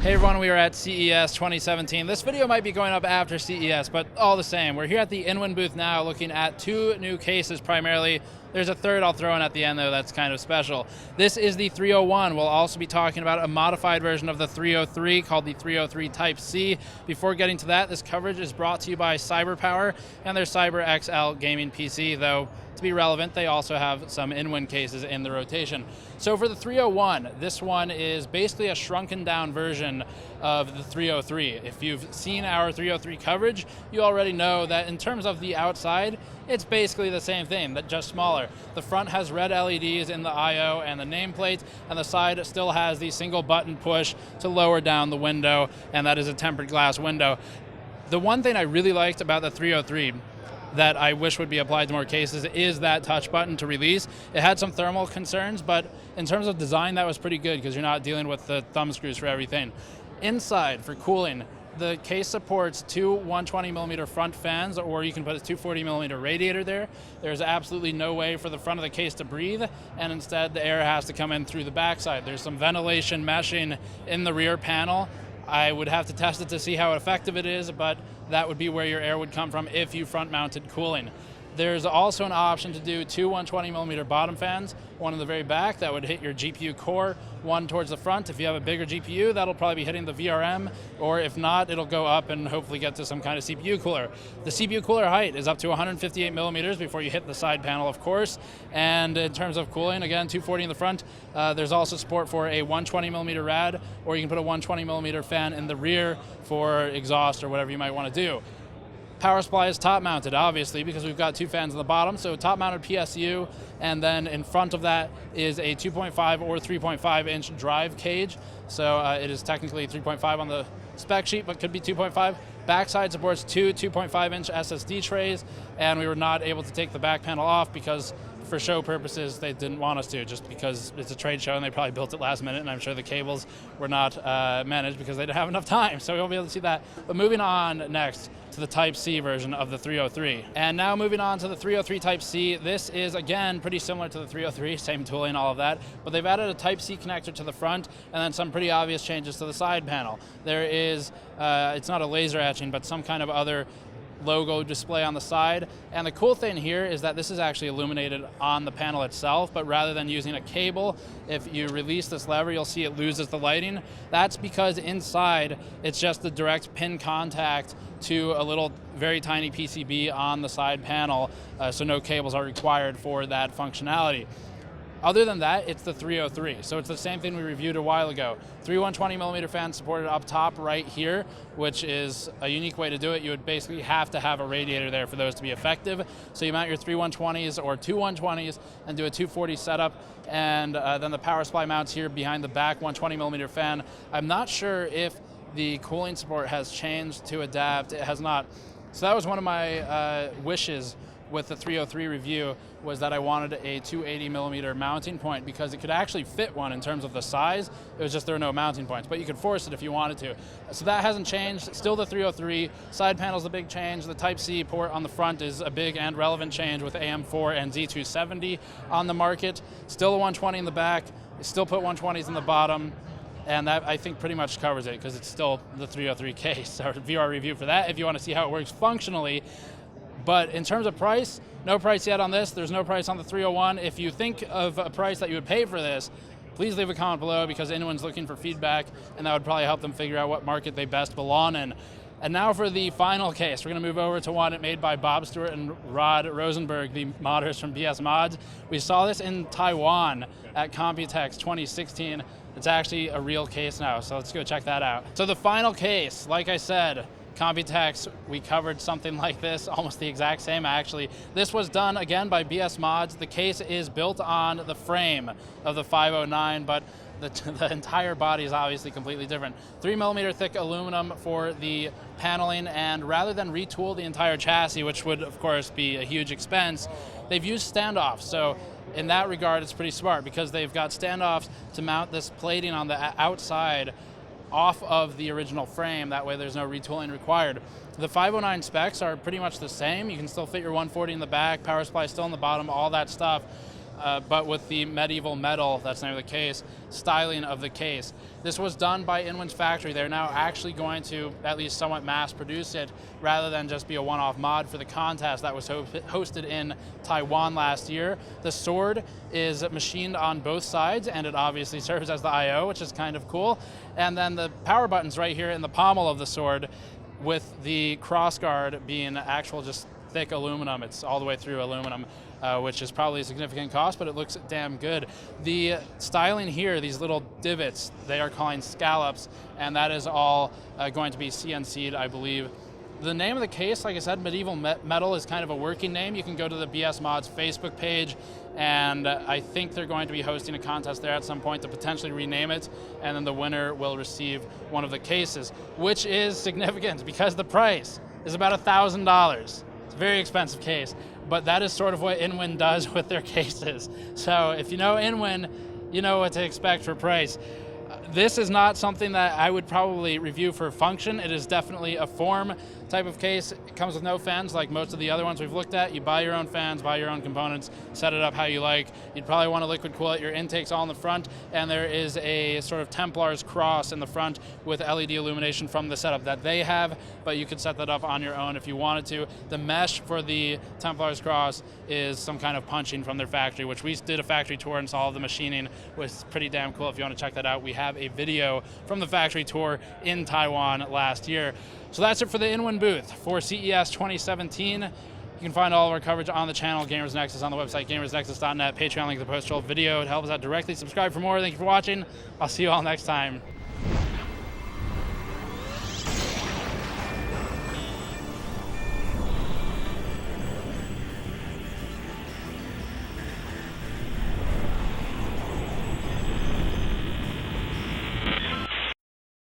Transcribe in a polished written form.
Hey everyone, we are at CES 2017. This video might be going up after CES, but all the same, we're here at the Inwin booth now looking at two new cases primarily. There's a third I'll throw in at the end though that's kind of special. This is the 301. We'll also be talking about a modified version of the 303 called the 303 Type C. Before getting to that, this coverage is brought to you by CyberPower and their Cyber XL gaming PC, though to be relevant, they also have some Inwin cases in the rotation. So for the 301, this one is basically a shrunken down version of the 303. If you've seen our 303 coverage, you already know that in terms of the outside, it's basically the same thing, but just smaller. The front has red LEDs in the I/O and the nameplate, and the side still has the single button push to lower down the window, and that is a tempered glass window. The one thing I really liked about the 303 that I wish would be applied to more cases is that touch button to release. It had some thermal concerns, but in terms of design, that was pretty good because you're not dealing with the thumb screws for everything. Inside, for cooling, the case supports two 120mm front fans, or you can put a 240mm radiator there. There's absolutely no way for the front of the case to breathe, and instead the air has to come in through the backside. There's some ventilation meshing in the rear panel. I would have to test it to see how effective it is, but that would be where your air would come from if you front-mounted cooling. There's also an option to do two 120mm bottom fans, one in the very back that would hit your GPU core, one towards the front. If you have a bigger GPU, that'll probably be hitting the VRM, or if not, it'll go up and hopefully get to some kind of CPU cooler. The CPU cooler height is up to 158mm before you hit the side panel, of course, and in terms of cooling, again, 240 in the front. There's also support for a 120mm rad, or you can put a 120mm fan in the rear for exhaust or whatever you might want to do. Power supply is top mounted, obviously, because we've got two fans on the bottom, so top mounted PSU, and then in front of that is a 2.5 or 3.5 inch drive cage. So it is technically 3.5 on the spec sheet, but could be 2.5. Backside supports two 2.5 inch SSD trays, and we were not able to take the back panel off because for show purposes, they didn't want us to, just because it's a trade show and they probably built it last minute, and I'm sure the cables were not managed because they didn't have enough time, so we won't be able to see that. But moving on next to the Type C version of the 303. And now moving on to the 303 Type C, this is again pretty similar to the 303, same tooling, all of that, but they've added a Type C connector to the front and then some pretty obvious changes to the side panel. There is, it's not a laser etching, but some kind of other logo display on the side. And the cool thing here is that this is actually illuminated on the panel itself, but rather than using a cable, if you release this lever, you'll see it loses the lighting. That's because inside, it's just the direct pin contact to a little very tiny PCB on the side panel, so no cables are required for that functionality. Other than that, it's the 303. So it's the same thing we reviewed a while ago. Three 120mm fans supported up top right here, which is a unique way to do it. You would basically have to have a radiator there for those to be effective. So you mount your three 120s or two 120s and do a 240 setup, and then the power supply mounts here behind the back 120mm fan. I'm not sure if the cooling support has changed to adapt. It has not. So that was one of my wishes with the 303 review, was that I wanted a 280mm mounting point because it could actually fit one in terms of the size. It was just there were no mounting points, but you could force it if you wanted to. So that hasn't changed, still the 303. Side panel's a big change. The Type C port on the front is a big and relevant change with AM4 and Z270 on the market. Still a 120 in the back, still put 120s in the bottom, and that I think pretty much covers it because it's still the 303 case. Our VR review for that if you want to see how it works functionally. But in terms of price, no price yet on this. There's no price on the 301. If you think of a price that you would pay for this, please leave a comment below because anyone's looking for feedback, and that would probably help them figure out what market they best belong in. And now for the final case. We're going to move over to one made by Bob Stewart and Rod Rosenberg, the modders from BS Mods. We saw this in Taiwan at Computex 2016. It's actually a real case now, so let's go check that out. So the final case, like I said, Computex, we covered something like this, almost the exact same actually. This was done again by BS Mods. The case is built on the frame of the 509, but the entire body is obviously completely different. 3mm thick aluminum for the paneling, and rather than retool the entire chassis, which would of course be a huge expense, they've used standoffs. So in that regard, it's pretty smart because they've got standoffs to mount this plating on the outside off of the original frame. That way there's no retooling required. The 509 specs are pretty much the same. You can still fit your 140 in the back, power supply still in the bottom, all that stuff. but with the medieval metal, that's the name of the case, styling of the case. This was done by Inwin's factory. They're now actually going to at least somewhat mass produce it rather than just be a one-off mod for the contest that was hosted in Taiwan last year. The sword is machined on both sides, and it obviously serves as the IO, which is kind of cool. And then the power button's right here in the pommel of the sword, with the crossguard being actual just thick aluminum. It's all the way through aluminum, which is probably a significant cost, but it looks damn good. The styling here, these little divots, they are calling scallops, and that is all going to be CNC'd, I believe. The name of the case, like I said, Medieval Metal, is kind of a working name. You can go to the BS Mods Facebook page, and I think they're going to be hosting a contest there at some point to potentially rename it, and then the winner will receive one of the cases, which is significant because the price is about $1,000. It's a very expensive case, but that is sort of what Inwin does with their cases. So if you know Inwin, you know what to expect for price. This is not something that I would probably review for function. It is definitely a form type of case. It comes with no fans like most of the other ones we've looked at. You buy your own fans, buy your own components, set it up how you like. You'd probably want to liquid cool it. Your intake's all in the front, and there is a sort of Templar's cross in the front with LED illumination from the setup that they have, but you could set that up on your own if you wanted to. The mesh for the Templar's cross is some kind of punching from their factory, which we did a factory tour and saw the machining, was pretty damn cool. If you want to check that out, we have a video from the factory tour in Taiwan last year. So that's it for the Inwin booth for CES 2017. You can find all of our coverage on the channel, Gamers Nexus, on the website, gamersnexus.net, Patreon link in the post-roll video. It helps out directly. Subscribe for more. Thank you for watching. I'll see you all next time.